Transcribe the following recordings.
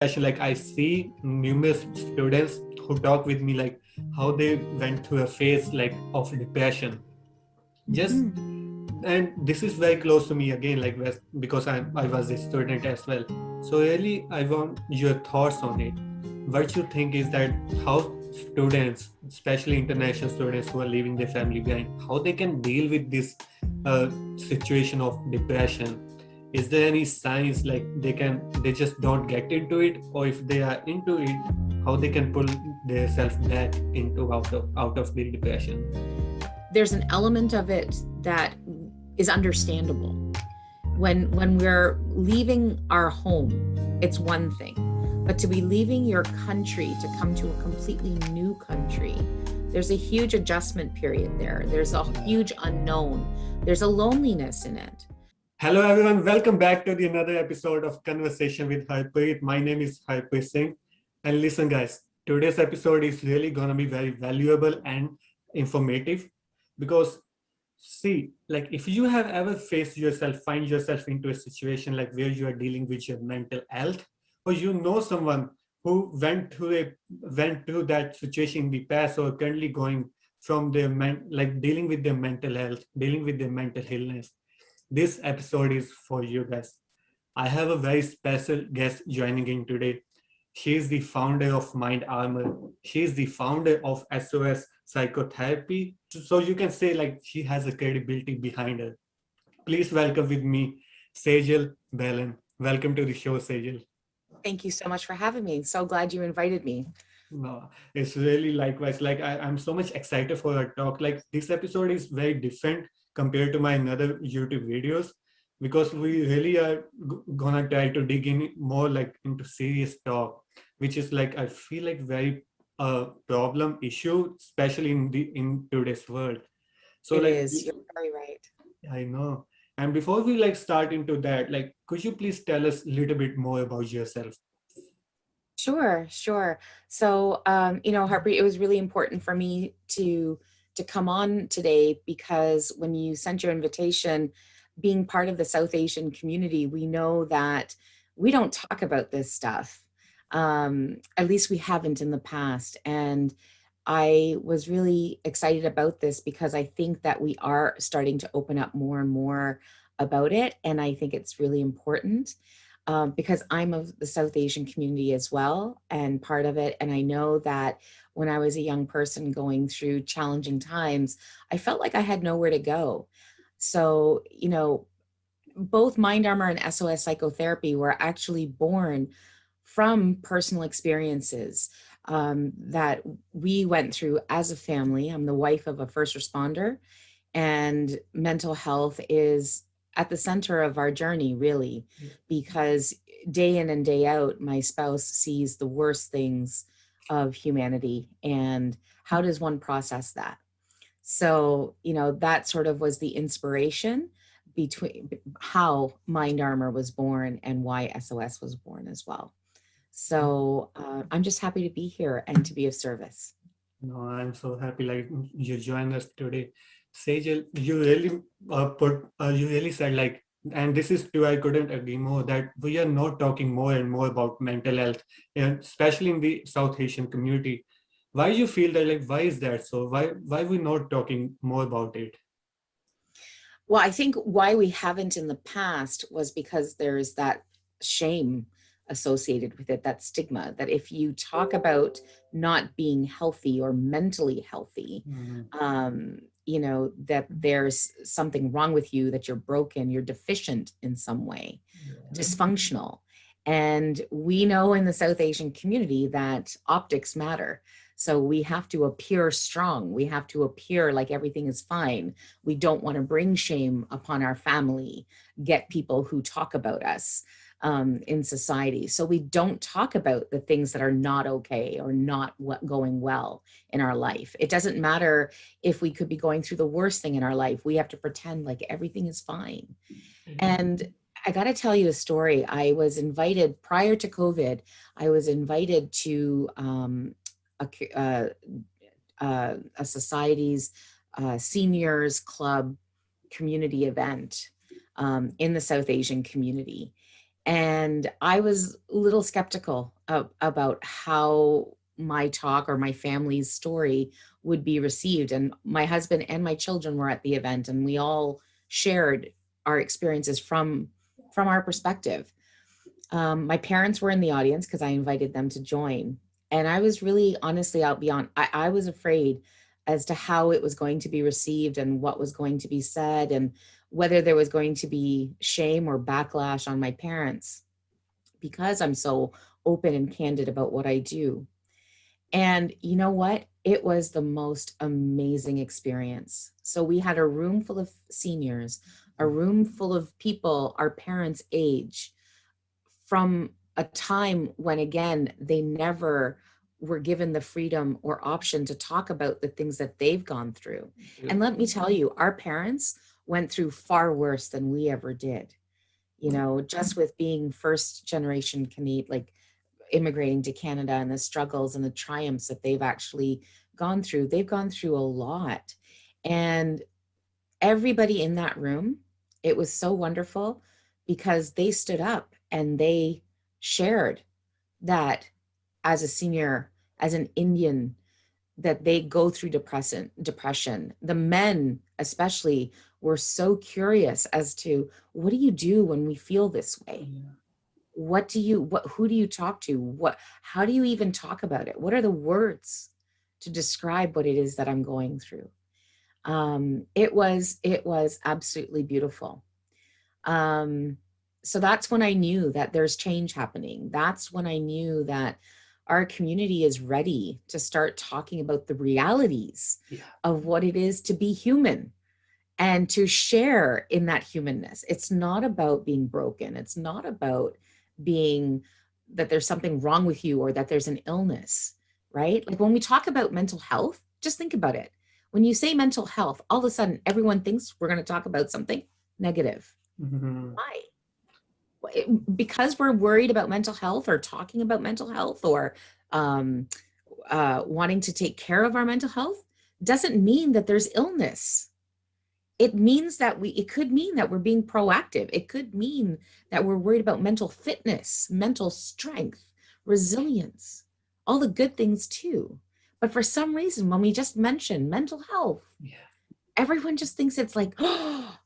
Like I see numerous students who talk with me like how they went through a phase like of depression. Just and this is very close to me again, like because I was a student as well. So really, I want your thoughts on it. What you think is that how students, especially international students who are leaving their family behind, how they can deal with this situation of depression. Is there any signs like they just don't get into it, or if they are into it, how they can pull themselves back into out of the depression? There's an element of it that is understandable. When we're leaving our home, it's one thing, but to be leaving your country to come to a completely new country, there's a huge adjustment period there. There's a huge unknown. There's a loneliness in it. Hello everyone, welcome back to another episode of Conversation with Harpreet. My name is Harpreet Singh. And listen guys, today's episode is really gonna be very valuable and informative because see, like if you have ever find yourself into a situation like where you are dealing with your mental health, or you know someone who went through that situation in the past or currently going from like dealing with their mental health, dealing with their mental illness, this episode is for you guys. I have a very special guest joining in today. She is the founder of Mind Armour. She is the founder of SOS Psychotherapy. So you can say like she has a credibility behind her. Please welcome with me, Sajel Bellon. Welcome to the show, Sejal. Thank you so much for having me. So glad you invited me. No, it's really likewise. Like I'm so much excited for our talk. Like this episode is very different compared to my another YouTube videos because we really are gonna try to dig in more like into serious talk, which is like I feel like very problem issue, especially in today's world. So It like is. You're very right. I know. And before we like start into that, like could you please tell us a little bit more about yourself? Sure. So, Harpreet, it was really important for me to come on today because when you sent your invitation, being part of the South Asian community, we know that we don't talk about this stuff. At least we haven't in the past. And I was really excited about this because I think that we are starting to open up more and more about it. And I think it's really important because I'm of the South Asian community as well and part of it. And I know that when I was a young person going through challenging times, I felt like I had nowhere to go. So, both Mind Armor and SOS Psychotherapy were actually born from personal experiences that we went through as a family. I'm the wife of a first responder, and mental health is at the center of our journey, really, because day in and day out, my spouse sees the worst things of humanity. And how does one process that? So, that sort of was the inspiration between how Mind Armor was born and why SOS was born as well. So I'm just happy to be here and to be of service. No, I'm so happy like you joined us today. Sejal, you really you really said like, and this is true, I couldn't agree more, that we are not talking more and more about mental health, and especially in the South Asian community. Why you feel that like, why is that so? Why we not talking more about it? Well, I think why we haven't in the past was because there's that shame associated with it, that stigma, that if you talk about not being healthy or mentally healthy, that there's something wrong with you, that you're broken, you're deficient in some way, dysfunctional. And we know in the South Asian community that optics matter. So we have to appear strong. We have to appear like everything is fine. We don't want to bring shame upon our family, get people who talk about us in society. So we don't talk about the things that are not okay or not going well in our life. It doesn't matter if we could be going through the worst thing in our life. We have to pretend like everything is fine. And I got to tell you a story. I was invited prior to COVID. I was invited to a society's seniors club community event in the South Asian community. And I was a little skeptical about how my talk or my family's story would be received. And my husband and my children were at the event, and we all shared our experiences from our perspective. My parents were in the audience because I invited them to join. And I was really, honestly, I'll be on, I was afraid as to how it was going to be received and what was going to be said, and whether there was going to be shame or backlash on my parents because I'm so open and candid about what I do. And you know what? It was the most amazing experience. So we had a room full of seniors, a room full of people our parents' age, from a time when, again, they never were given the freedom or option to talk about the things that they've gone through. And let me tell you, our parents went through far worse than we ever did. You know, just with being first generation Canadian, like immigrating to Canada, and the struggles and the triumphs that they've actually gone through. They've gone through a lot. And everybody in that room, it was so wonderful because they stood up and they shared that as a senior, as an Indian, that they go through depression. The men especially were so curious as to, what do you do when we feel this way? Who do you talk to? How do you even talk about it? What are the words to describe what it is that I'm going through? It was absolutely beautiful. So that's when I knew that there's change happening. That's when I knew that our community is ready to start talking about the realities of what it is to be human and to share in that humanness. It's not about being broken. It's not about being that there's something wrong with you or that there's an illness, right? Like when we talk about mental health, just think about it. When you say mental health, all of a sudden everyone thinks we're going to talk about something negative. Why? Because we're worried about mental health or talking about mental health or wanting to take care of our mental health doesn't mean that there's illness. It means that it could mean that we're being proactive. It could mean that we're worried about mental fitness, mental strength, resilience, all the good things too. But for some reason, when we just mention mental health, everyone just thinks it's like, oh,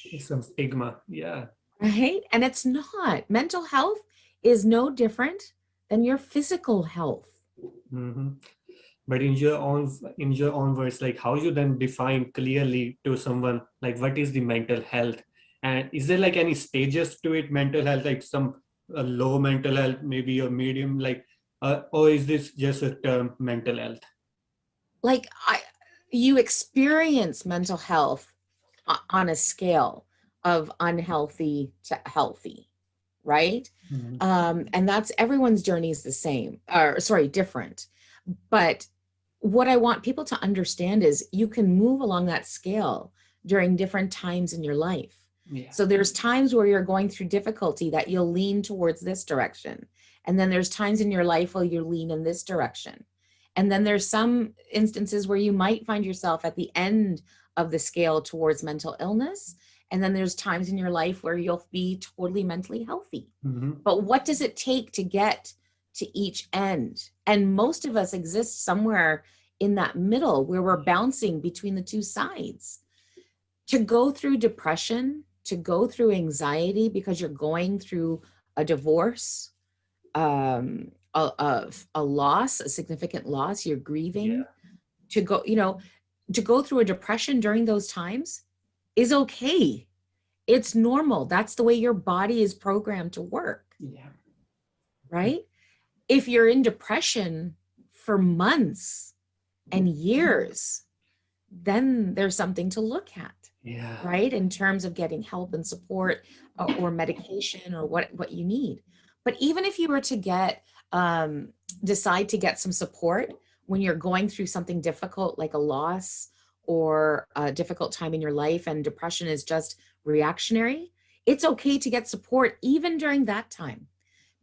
it's some stigma. Right? And it's not. Mental health is no different than your physical health. But in your own words, like how you then define clearly to someone, like what is the mental health, and is there like any stages to it? Mental health, like some low mental health, maybe a medium, like, or is this just a term, mental health? Like you experience mental health on a scale of unhealthy to healthy, right? And that's everyone's journey is the same, or sorry, different. But what I want people to understand is you can move along that scale during different times in your life. So there's times where you're going through difficulty that you'll lean towards this direction. And then there's times in your life where you lean in this direction. And then there's some instances where you might find yourself at the end of the scale towards mental illness. And then there's times in your life where you'll be totally mentally healthy. But what does it take to get to each end? And most of us exist somewhere in that middle where we're bouncing between the two sides. To go through depression, to go through anxiety because you're going through a divorce, a loss, a significant loss, you're grieving, to go through a depression during those times is okay. It's normal. That's the way your body is programmed to work. Right? If you're in depression for months and years, then there's something to look at. Right? In terms of getting help and support or medication or what you need. But even if you were to decide to get some support when you're going through something difficult, like a loss or a difficult time in your life, and depression is just reactionary, it's okay to get support even during that time.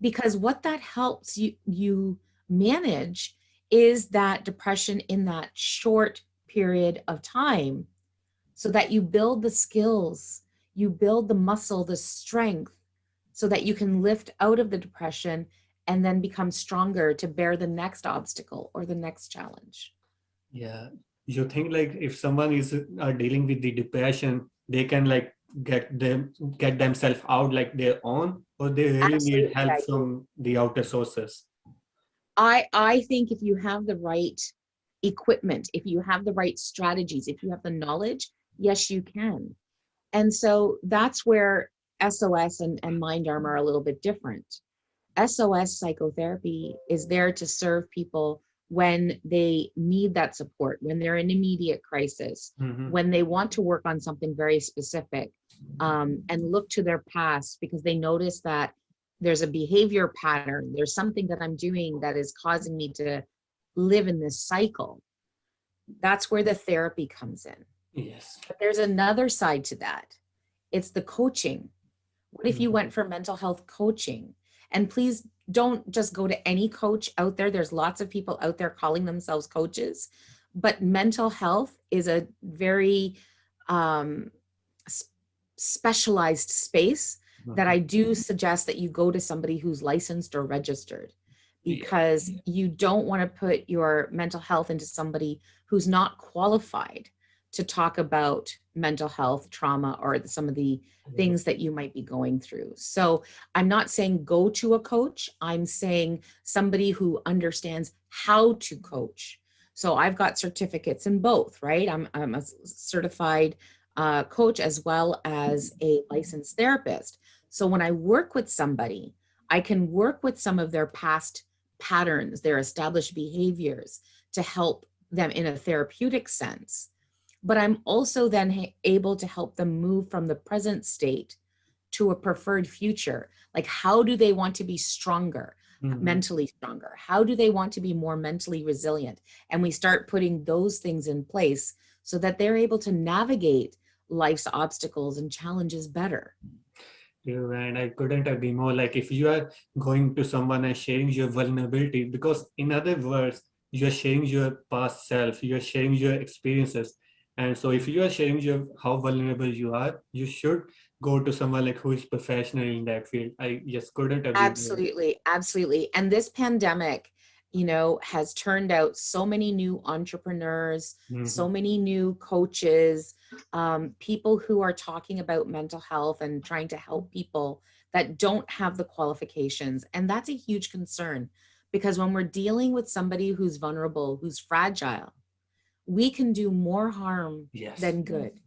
Because what that helps you manage is that depression in that short period of time, so that you build the skills, you build the muscle, the strength so that you can lift out of the depression and then become stronger to bear the next obstacle or the next challenge. Yeah. You think like if someone is dealing with the depression, they can like get themselves out like their own, or they really need Absolutely, help I do. from the outer sources? I think if you have the right equipment, if you have the right strategies, if you have the knowledge, yes, you can. And so that's where SOS and Mind Armor are a little bit different. SOS psychotherapy is there to serve people when they need that support, when they're in immediate crisis, Mm-hmm. when they want to work on something very specific, and look to their past because they notice that there's a behavior pattern, there's something that I'm doing that is causing me to live in this cycle. That's where the therapy comes in. Yes. But there's another side to that. It's the coaching. What if you went for mental health coaching? And please don't just go to any coach out there. There's lots of people out there calling themselves coaches, but mental health is a very specialized space that I do suggest that you go to somebody who's licensed or registered, because you don't want to put your mental health into somebody who's not qualified to talk about mental health, trauma, or some of the things that you might be going through. So I'm not saying go to a coach. I'm saying somebody who understands how to coach. So I've got certificates in both, right? I'm a certified coach as well as a licensed therapist. So when I work with somebody, I can work with some of their past patterns, their established behaviors to help them in a therapeutic sense. But I'm also then able to help them move from the present state to a preferred future. Like, how do they want to be stronger, mentally stronger? How do they want to be more mentally resilient? And we start putting those things in place so that they're able to navigate life's obstacles and challenges better. Yeah, and I couldn't agree more. Like if you are going to someone and sharing your vulnerability, because in other words, you're sharing your past self, you're sharing your experiences. And so if you are sharing your how vulnerable you are, you should go to someone like who is professional in that field. I just couldn't agree more. Absolutely, absolutely. And this pandemic, you know, has turned out so many new entrepreneurs, so many new coaches, people who are talking about mental health and trying to help people that don't have the qualifications. And that's a huge concern, because when we're dealing with somebody who's vulnerable, who's fragile, we can do more harm than good.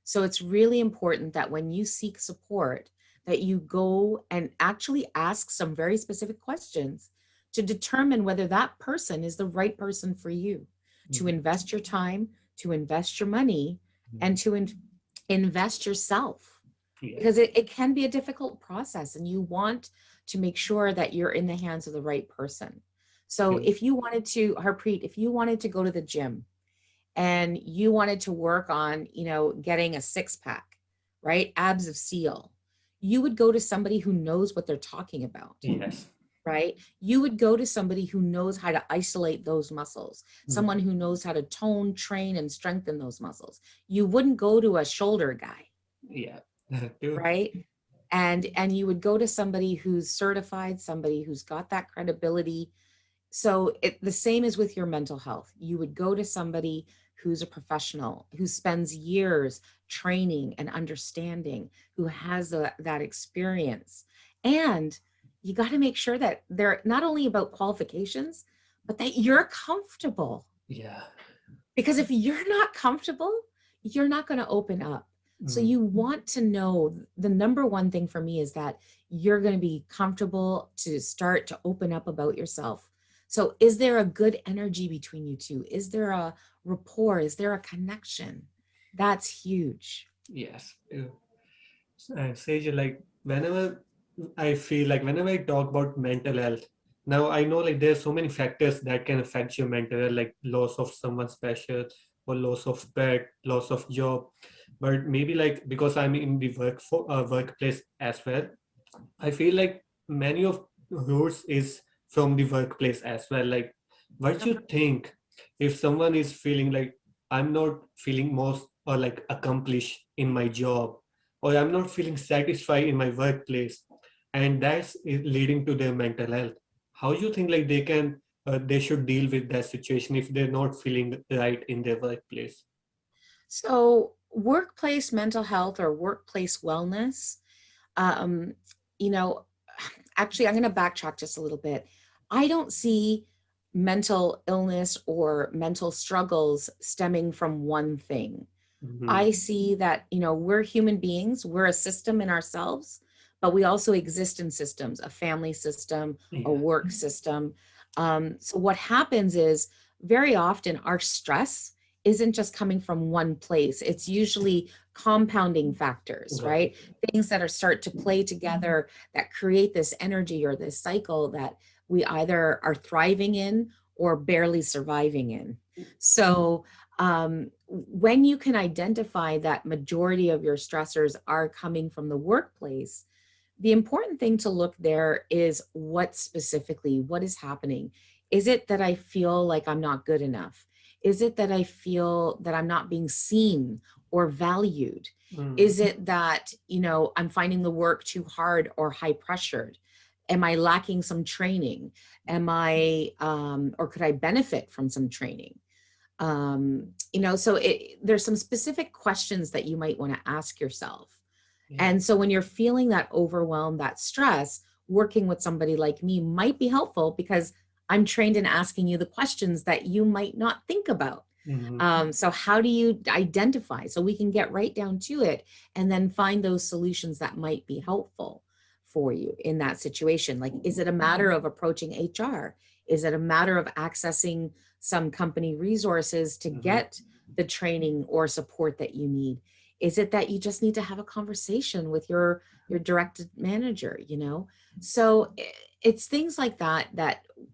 So it's really important that when you seek support, that you go and actually ask some very specific questions to determine whether that person is the right person for you, to invest your time, to invest your money, and to invest yourself. Because it can be a difficult process, and you want to make sure that you're in the hands of the right person. So if you wanted to, Harpreet, if you wanted to go to the gym and you wanted to work on, you know, getting a six-pack, right? Abs of steel, you would go to somebody who knows what they're talking about. Yes. Right? You would go to somebody who knows how to isolate those muscles, someone who knows how to tone, train, and strengthen those muscles. You wouldn't go to a shoulder guy. Yeah. Right? And you would go to somebody who's certified, somebody who's got that credibility. So the same is with your mental health. You would go to somebody who's a professional, who spends years training and understanding, who has that experience. And you got to make sure that they're not only about qualifications, but that you're comfortable. Yeah. Because if you're not comfortable, you're not going to open up. So you want to know, the number one thing for me is that you're going to be comfortable to start to open up about yourself. So is there a good energy between you two? Is there a rapport? Is there a connection? That's huge. Yes. And Sejal, like whenever I feel like whenever I talk about mental health, now I know like there's so many factors that can affect your mental health, like loss of someone special or loss of pet, loss of job. But maybe like because I'm in the workplace as well, I feel like many of roots is from the workplace as well. Like what you think if someone is feeling like I'm not feeling most or like accomplished in my job, or I'm not feeling satisfied in my workplace. and that's leading to their mental health. How you think like they should deal with that situation if they're not feeling right in their workplace? So, workplace mental health or workplace wellness, um, you know, actually, I'm going to backtrack just a little bit. I don't see mental illness or mental struggles stemming from one thing. Mhm. I see that, we're human beings, we're a system in ourselves, but we also exist in systems, a family system, a Yeah. work system. So what happens is very often our stress isn't just coming from one place. It's usually compounding factors, Right. right? Things that are start to play together that create this energy or this cycle that we either are thriving in or barely surviving in. So when you can identify that majority of your stressors are coming from the workplace, the important thing to look there is what is happening. Is it that I feel like I'm not good enough? Is it that I feel that I'm not being seen or valued? Mm. Is it that, I'm finding the work too hard or high pressured? Am I lacking some training? Or could I benefit from some training? So there's some specific questions that you might want to ask yourself. Yeah. And so when you're feeling that overwhelm, that stress, working with somebody like me might be helpful because I'm trained in asking you the questions that you might not think about. Mhm. So how do you identify so we can get right down to it and then find those solutions that might be helpful for you in that situation? Like, is it a matter of approaching HR? Is it a matter of accessing some company resources to Mhm. get the training or support that you need? Is it that you just need to have a conversation with your direct manager, So it's things like that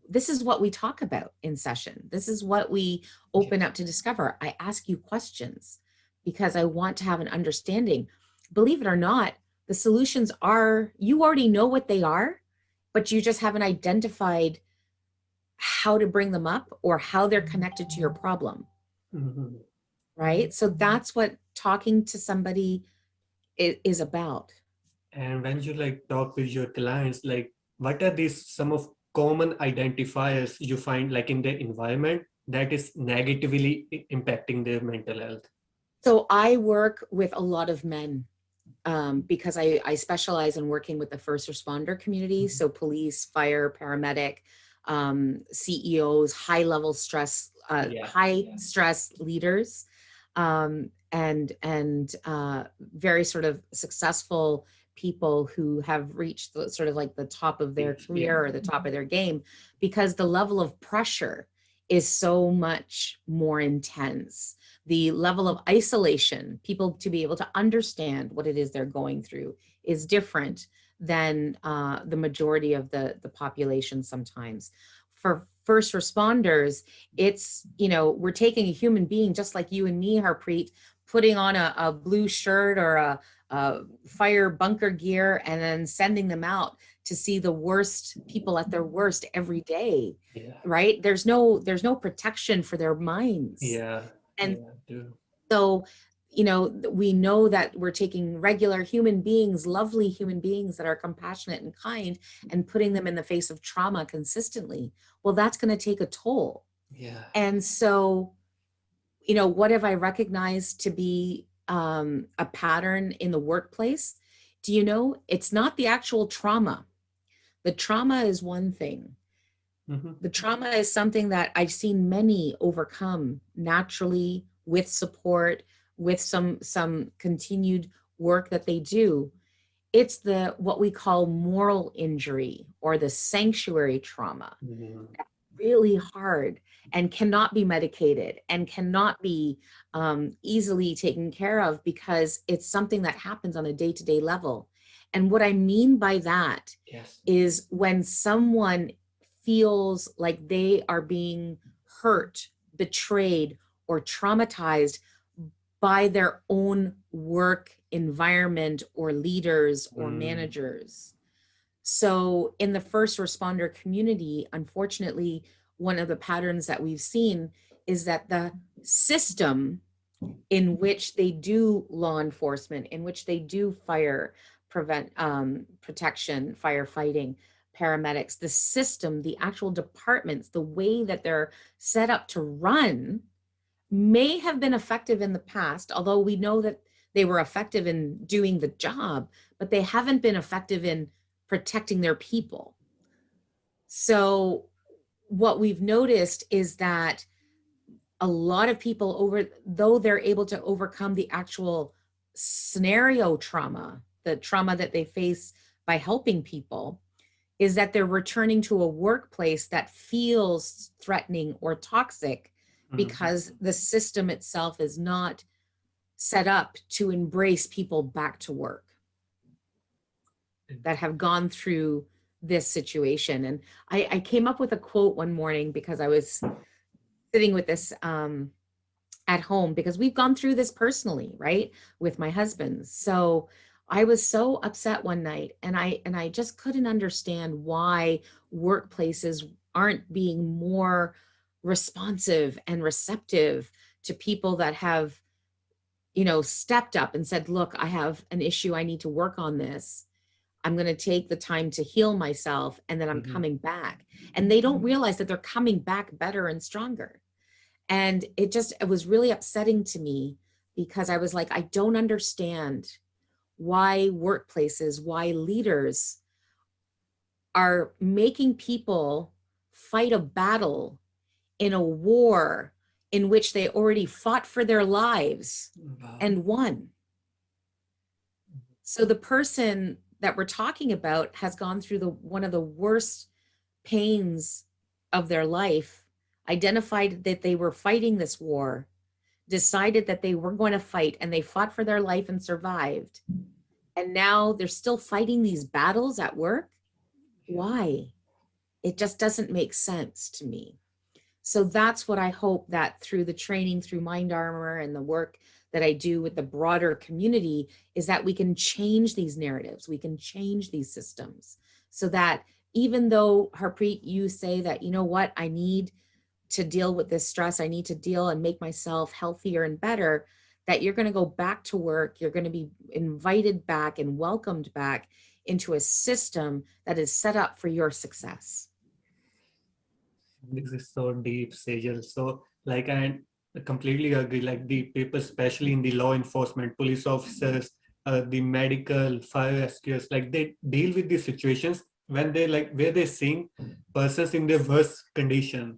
this is what we talk about in session. This is what we open Yes. up to discover. I ask you questions because I want to have an understanding. Believe it or not, the solutions are, you already know what they are, but you just haven't identified how to bring them up or how they're connected to your problem, Mhm. right? So that's what talking to somebody is about. And when you like talk with your clients, like what are these some of common identifiers you find like in their environment that is negatively impacting their mental health? So I work with a lot of men because I specialize in working with the first responder community. Mhm. So police, fire, paramedic, CEOs, Yeah. high stress leaders, and very sort of successful people who have reached sort of like the top of their Yes. Yeah. career or the top of their game, because the level of pressure is so much more intense. The level of isolation, people to be able to understand what it is they're going through, is different than the majority of the population sometimes. For first responders, it's, we're taking a human being just like you and me, Harpreet, putting on a blue shirt or a fire bunker gear and then sending them out to see the worst people at their worst every day, Yeah. right? There's no protection for their minds. Yeah. And Yeah. Do. so, we know that we're taking regular human beings, lovely human beings that are compassionate and kind, and putting them in the face of trauma consistently. Well, that's going to take a toll. Yeah. And so, what have I recognized to be a pattern in the workplace? Do you know, it's not the actual trauma. The trauma is one thing. Mm-hmm. The trauma is something that I've seen many overcome naturally with support, with some continued work that they do. It's the what we call moral injury or the sanctuary trauma. Mm-hmm. Really hard and cannot be medicated and cannot be easily taken care of because it's something that happens on a day-to-day level. And what I mean by that Yes. is when someone feels like they are being hurt, betrayed, or traumatized by their own work environment or leaders or Mm. managers. So in the first responder community, unfortunately, one of the patterns that we've seen is that the system in which they do law enforcement, in which they do fire, protection, firefighting, paramedics, the system, the actual departments, the way that they're set up to run may have been effective in the past, although we know that they were effective in doing the job, but they haven't been effective in protecting their people. So what we've noticed is that a lot of people, though they're able to overcome the actual scenario trauma, the trauma that they face by helping people, is that they're returning to a workplace that feels threatening or toxic because the system itself is not set up to embrace people back to work that have gone through this situation. And I came up with a quote one morning because I was sitting with this at home, because we've gone through this personally, right, with my husband. So I was so upset one night, and I just couldn't understand why workplaces aren't being more responsive and receptive to people that have, stepped up and said, look, I have an issue. I need to work on this. I'm going to take the time to heal myself, and then I'm coming back. And they don't realize that they're coming back better and stronger. And it was really upsetting to me, because I was like, I don't understand why workplaces, why leaders are making people fight a battle in a war in which they already fought for their lives and won. So the person that we're talking about has gone through one of the worst pains of their life, identified that they were fighting this war, decided that they were going to fight, and they fought for their life and survived. And now they're still fighting these battles at work. Why? It just doesn't make sense to me. So that's what I hope that through the training, through Mind Armour and the work that I do with the broader community, is that we can change these narratives, we can change these systems, so that even though, Harpreet, you say that, you know what, I need to deal with this stress, I need to deal and make myself healthier and better, that you're going to go back to work, you're going to be invited back and welcomed back into a system that is set up for your success. This is so deep, Sejal. So, like, I completely agree. Like, the people, especially in the law enforcement, police officers, the medical, fire rescuers, like, they deal with these situations when they, like, where they're seeing persons in their worst condition.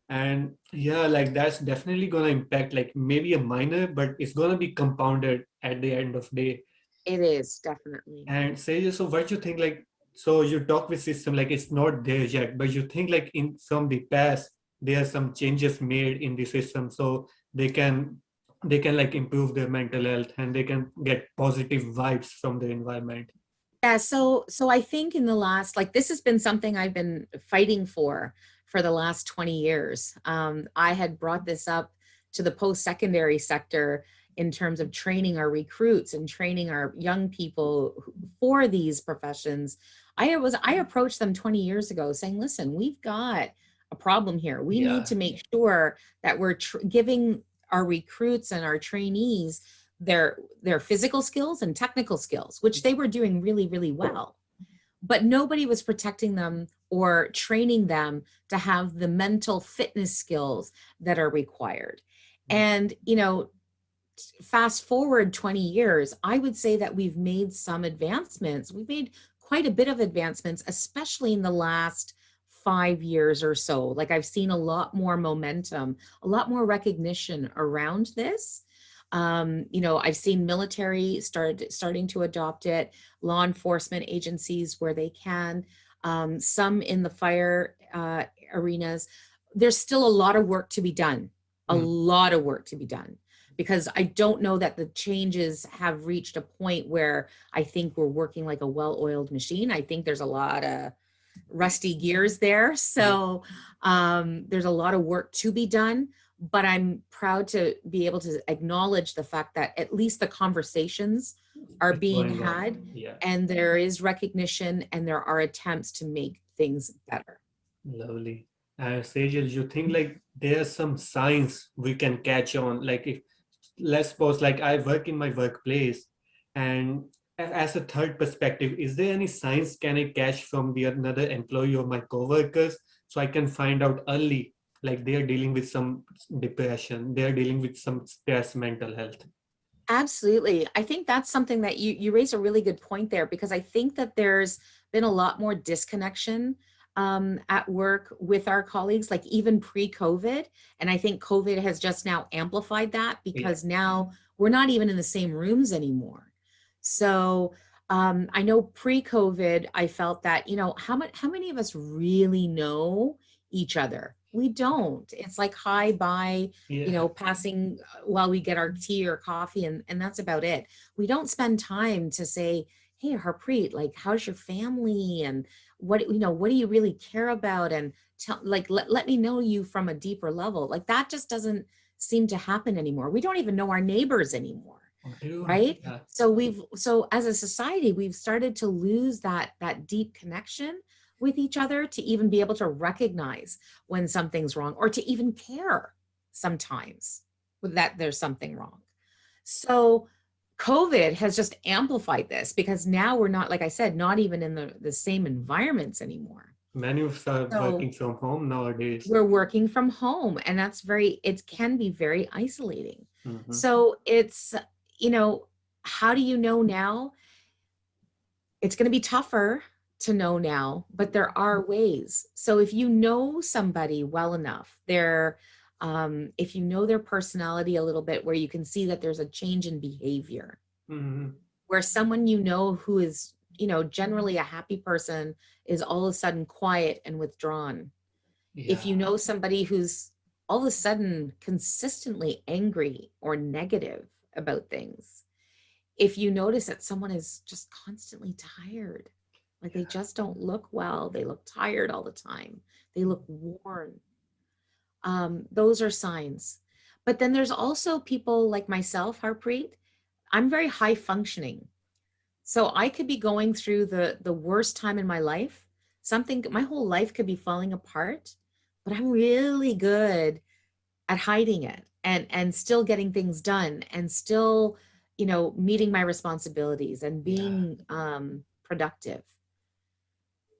And yeah, like, that's definitely going to impact, like, maybe a minor, but it's going to be compounded at the end of the day. It is, definitely. And Sejal, so what you think, like, so you talk with system, like, it's not there yet, but you think, like, from the past there are some changes made in the system, so they can like improve their mental health, and they can get positive vibes from the environment. Yeah, so I think in the last, like, this has been something I've been fighting for the last 20 years. I had brought this up to the post-secondary sector in terms of training our recruits and training our young people for these professions. I approached them 20 years ago saying, listen, we've got a problem here. We need to make sure that we're giving our recruits and our trainees their physical skills and technical skills, which they were doing really, really well. But nobody was protecting them or training them to have the mental fitness skills that are required. And, fast forward 20 years, I would say that we've made some advancements. We've made quite a bit of advancements, especially in the last 5 years or so. Like, I've seen a lot more momentum, a lot more recognition around this. I've seen military starting to adopt it, law enforcement agencies where they can, some in the fire arenas. There's still a lot of work to be done, a lot of work to be done, because I don't know that the changes have reached a point where I think we're working like a well-oiled machine. I think there's a lot of rusty gears there. So there's a lot of work to be done. But I'm proud to be able to acknowledge the fact that at least the conversations are being had, and there is recognition, and there are attempts to make things better. Lovely. Sejal, you think, like, there's some signs we can catch on? Like, if, let's suppose, like, I work in my workplace, and as a third perspective, is there any signs can I catch from the another employee or my coworkers so I can find out early, like they are dealing with some depression, they are dealing with some stress, mental health? Absolutely. I think that's something that you raise a really good point there, because I think that there's been a lot more disconnection at work with our colleagues, like even pre-COVID. And I think COVID has just now amplified that, Yeah. because now we're not even in the same rooms anymore. So I know pre-COVID, I felt that, how many of us really know each other? We don't. It's like hi, bye, Yeah. passing while we get our tea or coffee, and that's about it. We don't spend time to say, hey, Harpreet, like, how's your family? And what do you really care about? And let me know you from a deeper level. Like, that just doesn't seem to happen anymore. We don't even know our neighbors anymore. Right? Yeah. So as a society, we've started to lose that deep connection with each other, to even be able to recognize when something's wrong, or to even care sometimes that there's something wrong. So COVID has just amplified this, because now we're not, like I said, not even in the same environments anymore. Many of us are So working from home nowadays. we're working from home, and it can be very isolating. Mhm. So it's, how do you know now? It's going to be tougher to know now, but there are ways. So if you know somebody well enough, if you know their personality a little bit, where you can see that there's a change in behavior, Mhm. where someone who is, generally a happy person, is all of a sudden quiet and withdrawn. If Yeah. you know somebody who's all of a sudden consistently angry or negative about things, if you notice that someone is just constantly tired, like they just don't look well, they look tired all the time, they look worn, those are signs. But then there's also people like myself, Harpreet. I'm very high functioning. So I could be going through the worst time in my life. My whole life could be falling apart, but I'm really good at hiding it, and still getting things done, and still, meeting my responsibilities, and Yeah. being productive.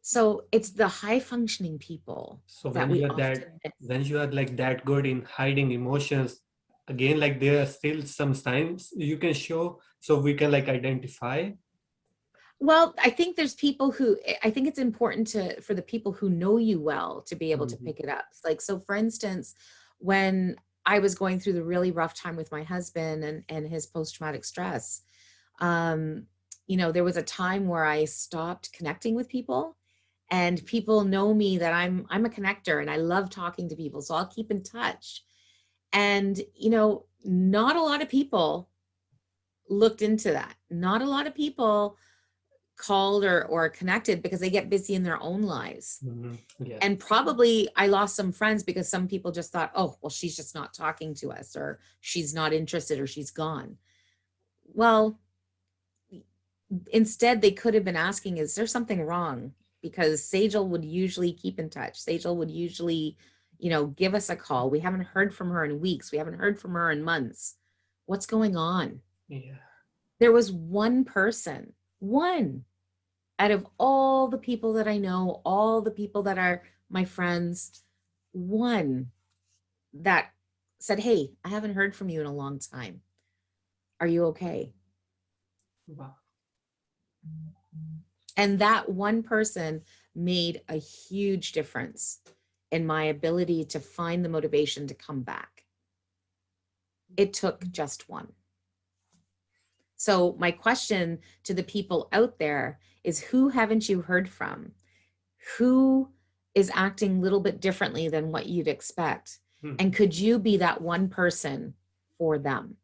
So it's the high functioning people So that we often miss. when you are like that good in hiding emotions, again, like there are still some signs you can show so we can like identify. Well, I think there's people who, I think it's important for the people who know you well to be able to Mhm. pick it up. Like, so for instance, when I was going through the really rough time with my husband and his post-traumatic stress, um, there was a time where I stopped connecting with people, and people know me that I'm a connector, and I love talking to people. So I'll keep in touch. And, not a lot of people looked into that. Not a lot of people called or connected, because they get busy in their own lives. Mhm. Yeah. And probably I lost some friends because some people just thought, oh, well, she's just not talking to us, or she's not interested, or she's gone. Well, instead they could have been asking, is there something wrong? Because Sejal would usually keep in touch. Sejal would usually, give us a call. We haven't heard from her in weeks. We haven't heard from her in months. What's going on? Yeah. There was one out of all the people that I know, all the people that are my friends, one that said, hey, I haven't heard from you in a long time. Are you okay? Wow. And that one person made a huge difference in my ability to find the motivation to come back. It took just one. So my question to the people out there is, who haven't you heard from? Who is acting a little bit differently than what you'd expect? Mhm. And could you be that one person for them?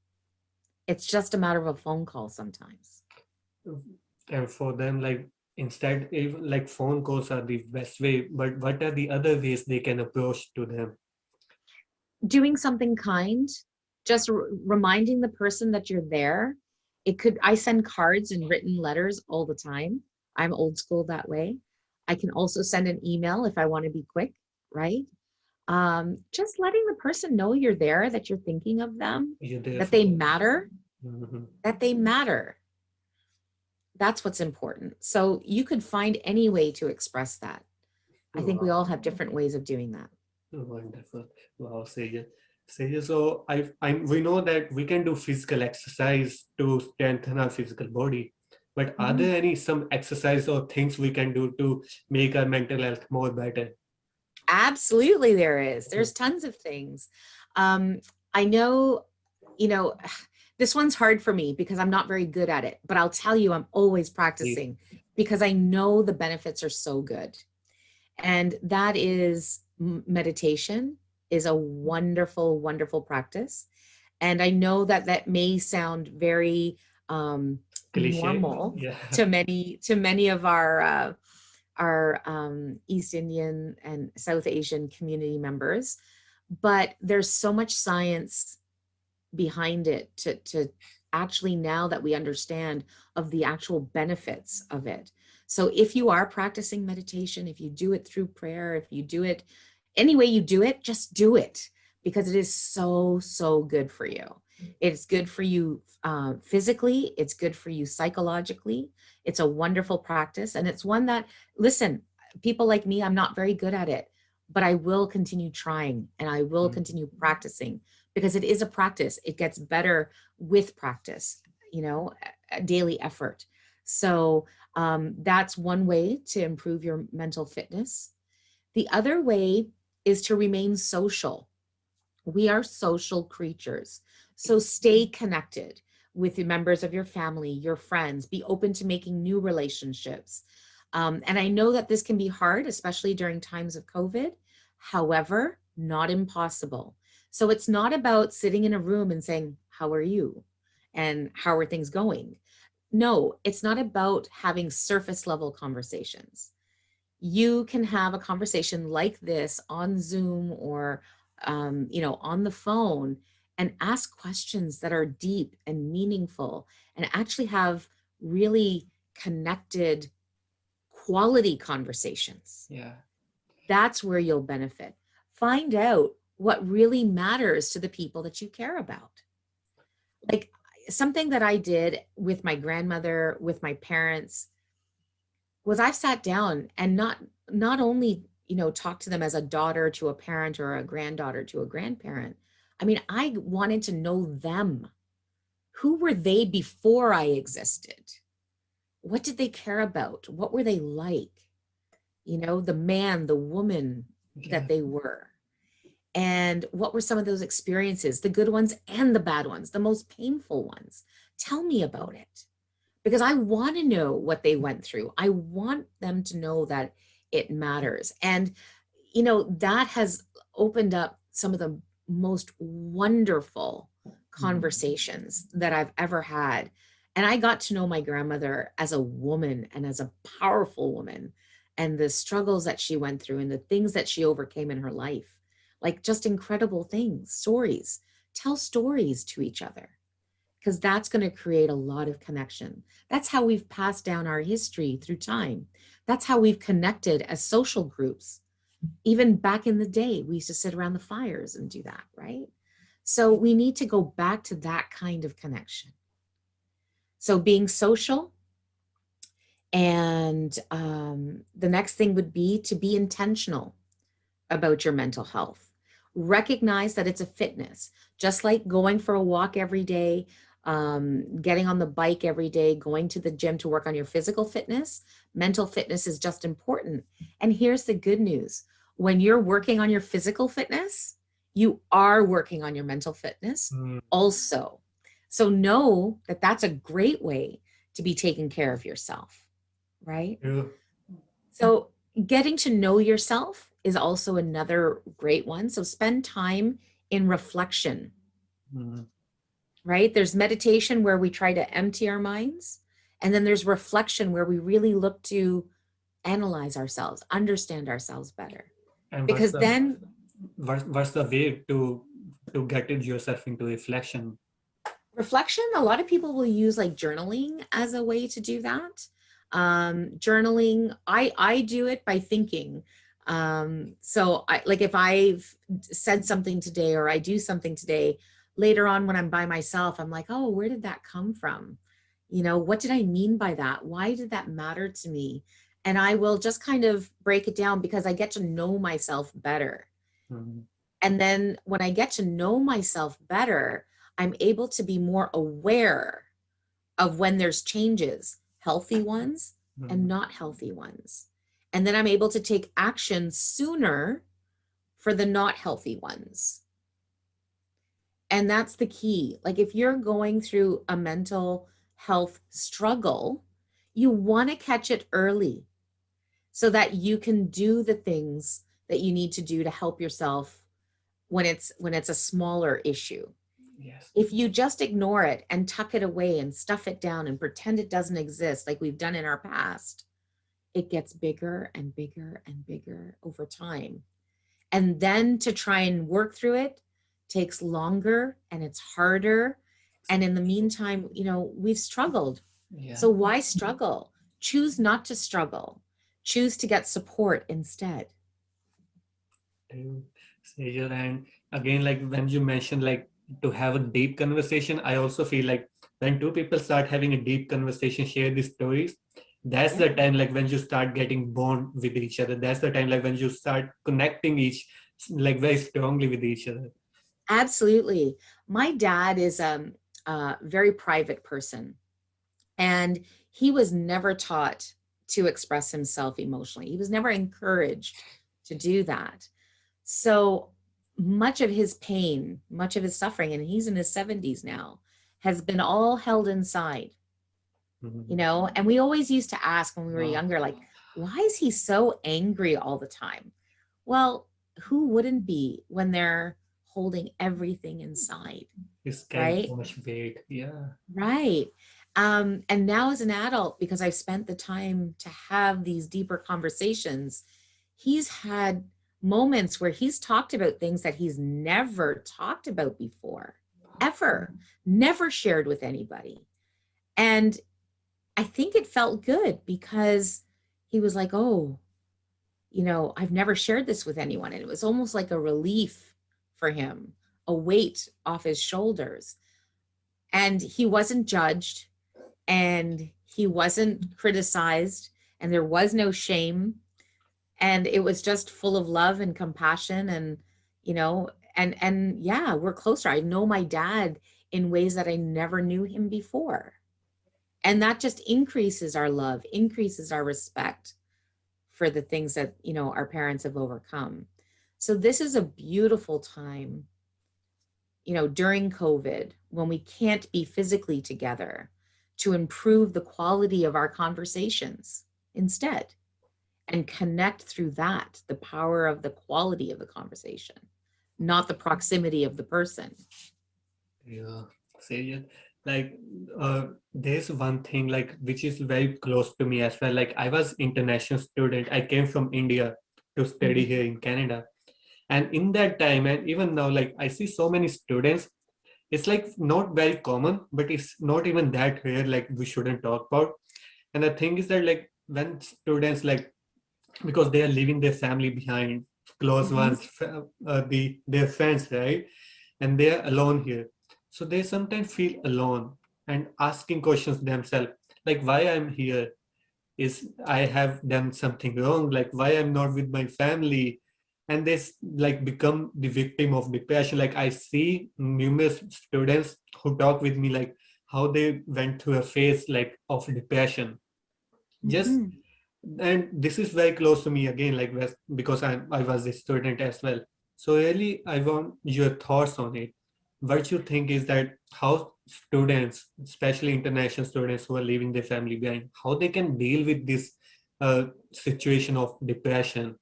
It's just a matter of a phone call sometimes. And for them, like instead, even like phone calls are the best way, but what are the other ways they can approach to them? Doing something kind, just reminding the person that you're there. I send cards and written letters all the time. I'm old school that way. I can also send an email if I want to be quick, right? Just letting the person know you're there, that you're thinking of them, You're there that for they them. matter, Mhm. that they matter. That's what's important. So you could find any way to express that. I think we all have different ways of doing that. Wonderful. Wow, Sejal. Sejal, so we know that we can do physical exercise to strengthen our physical body, but are Mhm. there any some exercise or things we can do to make our mental health more better? Absolutely, there is. There's tons of things. I know, you know, this one's hard for me because I'm not very good at it, but I'll tell you, I'm always Please. practicing because I know the benefits are so good. And that is meditation is a wonderful, wonderful practice. And I know that that may sound very Cliche. normal Yeah. to many of our East Indian and South Asian community members, but there's so much science behind it to actually, now that we understand of the actual benefits of it. So if you are practicing meditation, if you do it through prayer, if you do it any way you do it, just do it, because it is so, so good for you. It's good for you physically, it's good for you psychologically. It's a wonderful practice. And it's one that, listen, people like me, I'm not very good at it, but I will continue trying and I will continue practicing, because it is a practice. It gets better with practice, you know, a daily effort. So that's one way to improve your mental fitness. The other way is to remain social. We are social creatures. So stay connected with the members of your family, your friends, be open to making new relationships. And I know that this can be hard, especially during times of COVID. However, not impossible. So it's not about sitting in a room and saying, "How are you?" and "How are things going?" No, it's not about having surface level conversations. You can have a conversation like this on Zoom or on the phone, and ask questions that are deep and meaningful, and actually have really connected quality conversations. Yeah. That's where you'll benefit. Find out what really matters to the people that you care about. Like, something that I did with my grandmother, with my parents, was I've sat down and not only, talk to them as a daughter to a parent or a granddaughter to a grandparent. I mean, I wanted to know them. Who were they before I existed? What did they care about? What were they like? The man, the woman Yeah. that they were. And what were some of those experiences, the good ones and the bad ones, the most painful ones? Tell me about it, because I want to know what they went through. I want them to know that it matters. And, that has opened up some of the most wonderful conversations that I've ever had. And I got to know my grandmother as a woman and as a powerful woman, and the struggles that she went through and the things that she overcame in her life. Like, just incredible things, stories. Tell stories to each other, because that's going to create a lot of connection. That's how we've passed down our history through time. That's how we've connected as social groups. Even back in the day, we used to sit around the fires and do that, right? So we need to go back to that kind of connection. So being social, and the next thing would be to be intentional about your mental health. Recognize that it's a fitness, just like going for a walk every day, getting on the bike every day, going to the gym to work on your physical fitness. Mental fitness is just important. And here's the good news: when you're working on your physical fitness, you are working on your mental fitness Mm. also. So know that that's a great way to be taking care of yourself, right? Yeah. So getting to know yourself is also another great one. So spend time in reflection, Mm. right? There's meditation where we try to empty our minds. And then there's reflection where we really look to analyze ourselves, understand ourselves better. And Because then what's the way to get it yourself into reflection? reflection, a lot of people will use like journaling as a way to do that. Journaling, I do it by thinking. So I, like, if I've said something today or I do something today, later on when I'm by myself, I'm like, oh, where did that come from? What did I mean by that? Why did that matter to me? And I will just kind of break it down because I get to know myself better. Mhm. And then when I get to know myself better, I'm able to be more aware of when there's changes, healthy ones and Mhm. not healthy ones. And then I'm able to take action sooner for the not healthy ones. And that's the key. Like if you're going through a mental health struggle, you want to catch it early so that you can do the things that you need to do to help yourself when it's a smaller issue. Yes. If you just ignore it and tuck it away and stuff it down and pretend it doesn't exist like we've done in our past, it gets bigger and bigger and bigger over time. And then to try and work through it takes longer and it's harder. And in the meantime, we've struggled. Yeah. So why struggle? Choose not to struggle. Choose to get support instead. To Sejal, and again, like when you mentioned like to have a deep conversation, I also feel like when two people start having a deep conversation, share these stories, that's Yeah. the time like when you start getting bond with each other. That's the time like when you start connecting each like very strongly with each other. Absolutely. My dad is a very private person, and he was never taught to express himself emotionally. He was never encouraged to do that. So much of his pain, much of his suffering, and he's in his 70s now, has been all held inside, Mhm. and we always used to ask when we were Wow. younger, like, why is he so angry all the time? Well, who wouldn't be when they're holding everything inside, It's carrying right? so much weight. Yeah. Right. And now as an adult, because I've spent the time to have these deeper conversations, he's had moments where he's talked about things that he's never talked about before, ever, never shared with anybody. And I think it felt good because he was like, oh, I've never shared this with anyone. And it was almost like a relief for him, a weight off his shoulders. And he wasn't judged and he wasn't criticized and there was no shame. And it was just full of love and compassion and, you know, and yeah, we're closer. I know my dad in ways that I never knew him before. And that just increases our love, increases our respect for the things that, our parents have overcome. So this is a beautiful time, during COVID, when we can't be physically together, to improve the quality of our conversations instead and connect through that, the power of the quality of the conversation, not the proximity of the person. Yeah, serious. Like, there's one thing like which is very close to me as well. Like, I was international student. I came from India to study Mhm. here in Canada, and in that time, and even now, like I see so many students. It's like not very common, but it's not even that rare. Like we shouldn't talk about. And the thing is that like when students like because they are leaving their family behind, close Mhm. ones, their friends, right? And they are alone here. So they sometimes feel alone and asking questions themselves, like why I'm here, is I have done something wrong, like why I'm not with my family, and they like become the victim of depression. Like I see numerous students who talk with me like how they went through a phase like of depression. Just Mhm. and this is very close to me again, like because I was a student as well. So really, I want your thoughts on it. What you think is that how students, especially international students who are leaving their family behind, how they can deal with this situation of depression.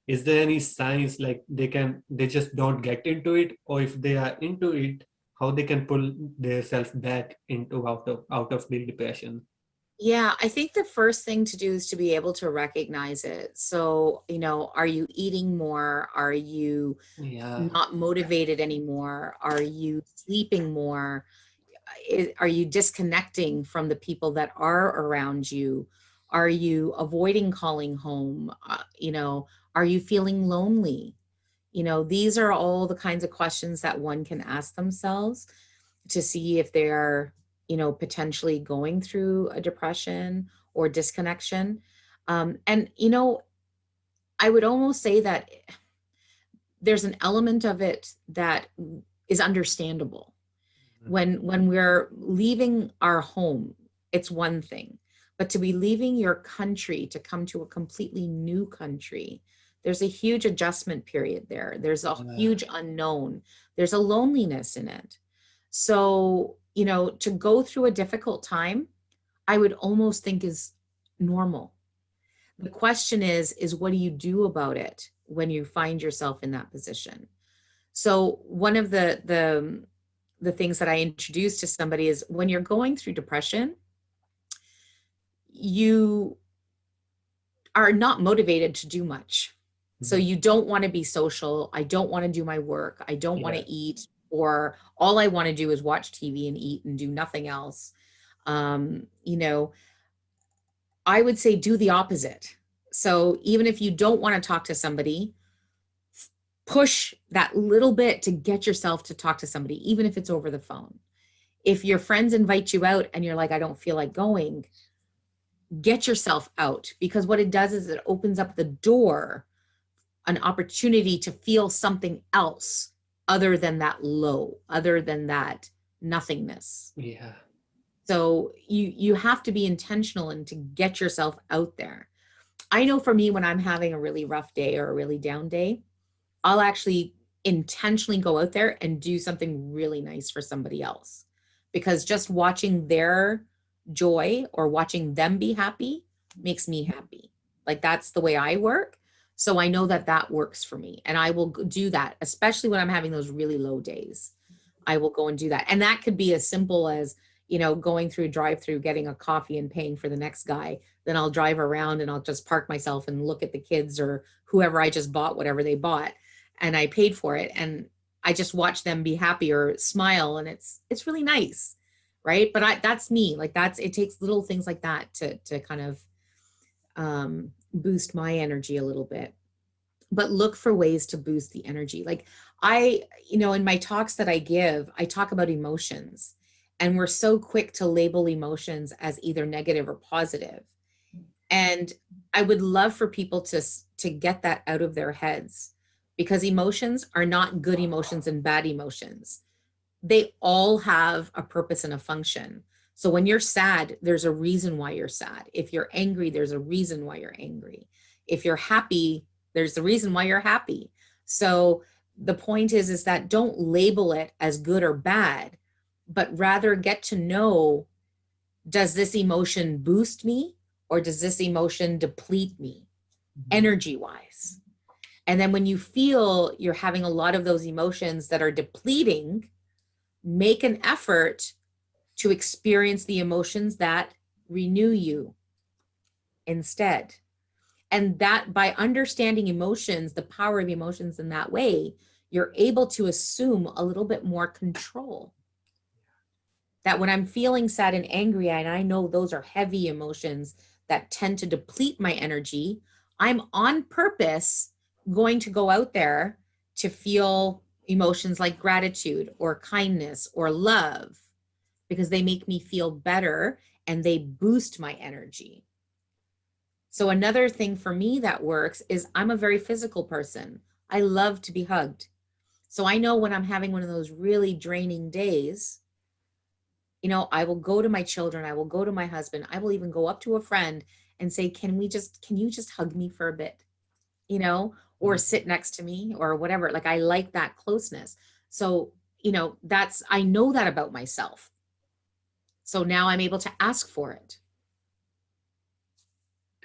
Is there any signs like they just don't get into it, or if they are into it, how they can pull themselves back into out of the depression? Yeah, I think the first thing to do is to be able to recognize it. So, are you eating more? Are you Yeah. not motivated anymore? Are you sleeping more? Are you disconnecting from the people that are around you? Are you avoiding calling home? Are you feeling lonely? These are all the kinds of questions that one can ask themselves to see if they're potentially going through a depression or disconnection. And, I would almost say that there's an element of it that is understandable. When we're leaving our home, it's one thing, but to be leaving your country to come to a completely new country, there's a huge adjustment period there. There's a huge unknown. There's a loneliness in it. So, to go through a difficult time, I would almost think is normal. The question is what do you do about it when you find yourself in that position? So one of the things that I introduce to somebody is when you're going through depression, you are not motivated to do much. So you don't want to be social. I don't want to do my work. I don't want to eat, or all I want to do is watch TV and eat and do nothing else. I would say do the opposite. So even if you don't want to talk to somebody, push that little bit to get yourself to talk to somebody, even if it's over the phone. If your friends invite you out and you're like, I don't feel like going, get yourself out, because what it does is it opens up the door, an opportunity to feel something else other than that low, other than that nothingness. Yeah. So you have to be intentional and to get yourself out there. I know for me, when I'm having a really rough day or a really down day, I'll actually intentionally go out there and do something really nice for somebody else, because just watching their joy or watching them be happy makes me happy. Like, that's the way I work. So I know that that works for me, and I will do that, especially when I'm having those really low days. I will go and do that. And that could be as simple as, going through a drive-through, getting a coffee and paying for the next guy. Then I'll drive around and I'll just park myself and look at the kids or whoever I just bought, whatever they bought, and I paid for it. And I just watch them be happy or smile. And it's really nice. Right. But that's me. Like, it takes little things like that to kind of boost my energy a little bit. But look for ways to boost the energy. Like, in my talks that I give, I talk about emotions, and we're so quick to label emotions as either negative or positive. And I would love for people to get that out of their heads, because emotions are not good emotions and bad emotions. They all have a purpose and a function. So when you're sad, there's a reason why you're sad. If you're angry, there's a reason why you're angry. If you're happy, there's a reason why you're happy. So the point is that don't label it as good or bad, but rather get to know, does this emotion boost me or does this emotion deplete me energy-wise? And then when you feel you're having a lot of those emotions that are depleting, make an effort to experience the emotions that renew you instead. And that, by understanding emotions, the power of emotions in that way, you're able to assume a little bit more control. That when I'm feeling sad and angry, and I know those are heavy emotions that tend to deplete my energy, I'm on purpose going to go out there to feel emotions like gratitude or kindness or love, because they make me feel better and they boost my energy. So another thing for me that works is I'm a very physical person. I love to be hugged. So I know when I'm having one of those really draining days, I will go to my children, I will go to my husband, I will even go up to a friend and say, can you just hug me for a bit, or sit next to me or whatever. Like, I like that closeness. So, I know that about myself. So now I'm able to ask for it.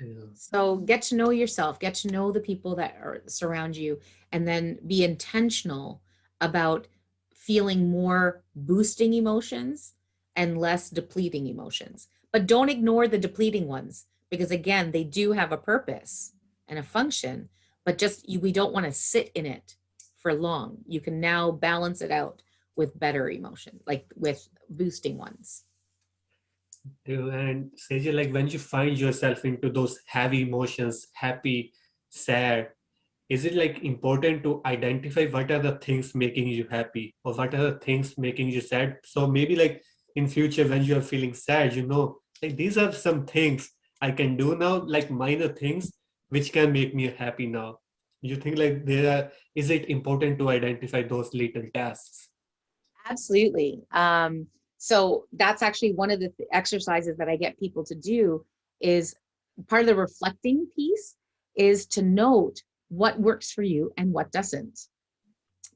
Yeah. So get to know yourself, get to know the people that surround you, and then be intentional about feeling more boosting emotions and less depleting emotions. But don't ignore the depleting ones, because again, they do have a purpose and a function, but we don't want to sit in it for long. You can now balance it out with better emotion, like with boosting ones. And Sejal, like, when you find yourself into those heavy emotions, happy, sad, is it like important to identify what are the things making you happy or what are the things making you sad? So maybe like in future when you're feeling sad, like these are some things I can do now, like minor things which can make me happy now. You think like is it important to identify those little tasks? Absolutely. So that's actually one of the exercises that I get people to do is part of the reflecting piece is to note what works for you and what doesn't,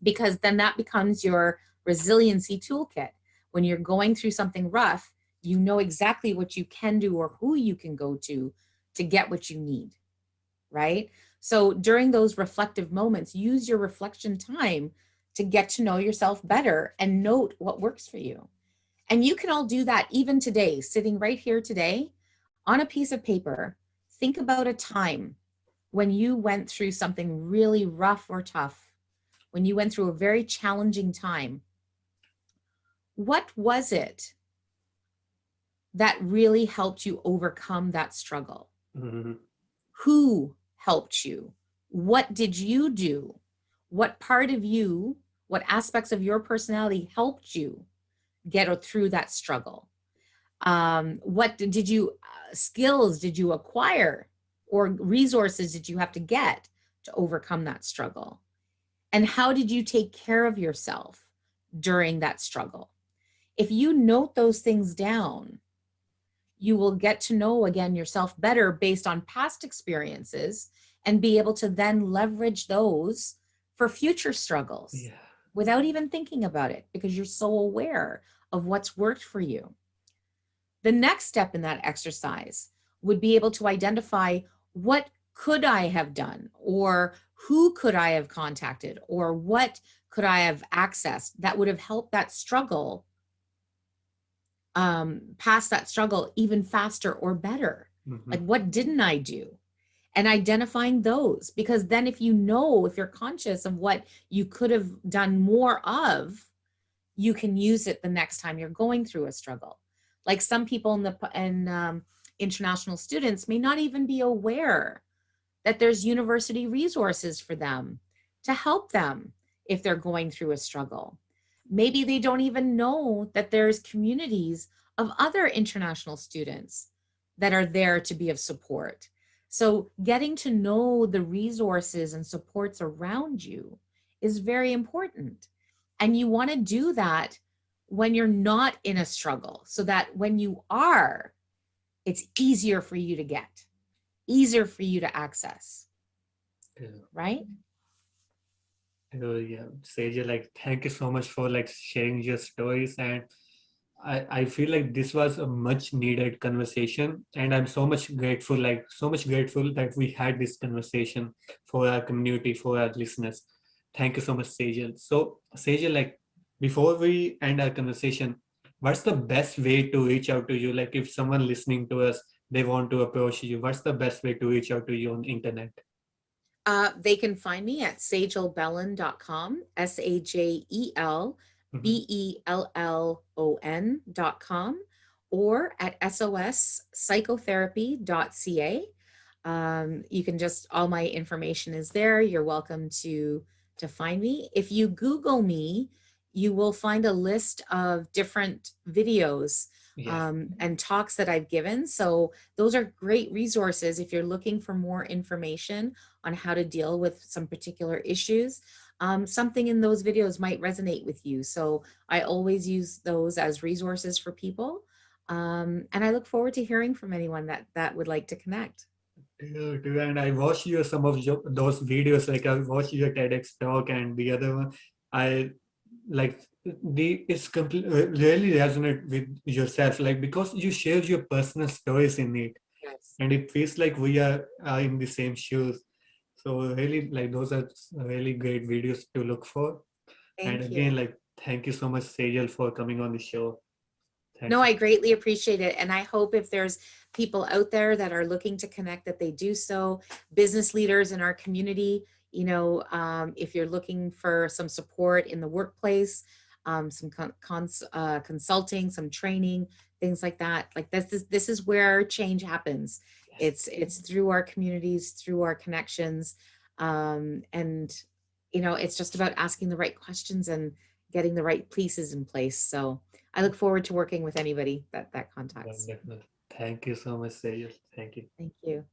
because then that becomes your resiliency toolkit. When you're going through something rough, you know exactly what you can do or who you can go to get what you need, right? So during those reflective moments, use your reflection time to get to know yourself better and note what works for you. And you can all do that even today, sitting right here today on a piece of paper. Think about a time when you went through something really rough or tough, when you went through a very challenging time. What was it that really helped you overcome that struggle? Mm-hmm. Who helped you? What did you do? What part of you, what aspects of your personality helped you get through that struggle? What did you, skills did you acquire or resources did you have to get to overcome that struggle? And how did you take care of yourself during that struggle? If you note those things down, you will get to know again yourself better based on past experiences and be able to then leverage those for future struggles. Yeah. Without even thinking about it, because you're so aware of what's worked for you. The next step in that exercise would be able to identify what could I have done, or who could I have contacted, or what could I have accessed that would have helped that struggle past that struggle even faster or better. Mm-hmm. Like, what didn't I do? And identifying those, because then if you're conscious of what you could have done more of, you can use it the next time you're going through a struggle. Like some people in international students may not even be aware that there's university resources for them to help them if they're going through a struggle. Maybe they don't even know that there's communities of other international students that are there to be of support. So getting to know the resources and supports around you is very important. And you want to do that when you're not in a struggle, so that when you are, it's easier for you to get, easier for you to access, right? Yeah, Sejal, like thank you so much for like sharing your stories, and I feel like this was a much needed conversation, and I'm so much grateful, that we had this conversation for our community, for our listeners. Thank you so much, Sejal. So, Sejal, like before we end our conversation, what's the best way to reach out to you? Like if someone listening to us, they want to approach you, what's the best way to reach out to you on internet? They can find me at sajelbellon.com, SAJELBELLON.com, or at sospsychotherapy.ca. You can just, all my information is there. You're welcome to find me. If you Google me, you will find a list of different videos and talks that I've given. So those are great resources if you're looking for more information on how to deal with some particular issues. Something in those videos might resonate with you. So I always use those as resources for people. And I look forward to hearing from anyone that would like to connect. And I watched those videos, like I watched your TEDx talk and the other one. I like really resonate with yourself, like because you share your personal stories in it, Yes. and it feels like we are in the same shoes. So really, like those are really great videos to look for. And Thank again, you. like thank you so much, Sejal, for coming on the show. No, Thanks. I greatly appreciate it. And I hope if there's people out there that are looking to connect, that they do so. Business leaders in our community, if you're looking for some support in the workplace, some consulting, some training, things like that. Like this is where change happens. It's through our communities, through our connections. And it's just about asking the right questions and getting the right pieces in place. So I look forward to working with anybody that contacts. Wonderful. Thank you so much, Sejal. Thank you. Thank you.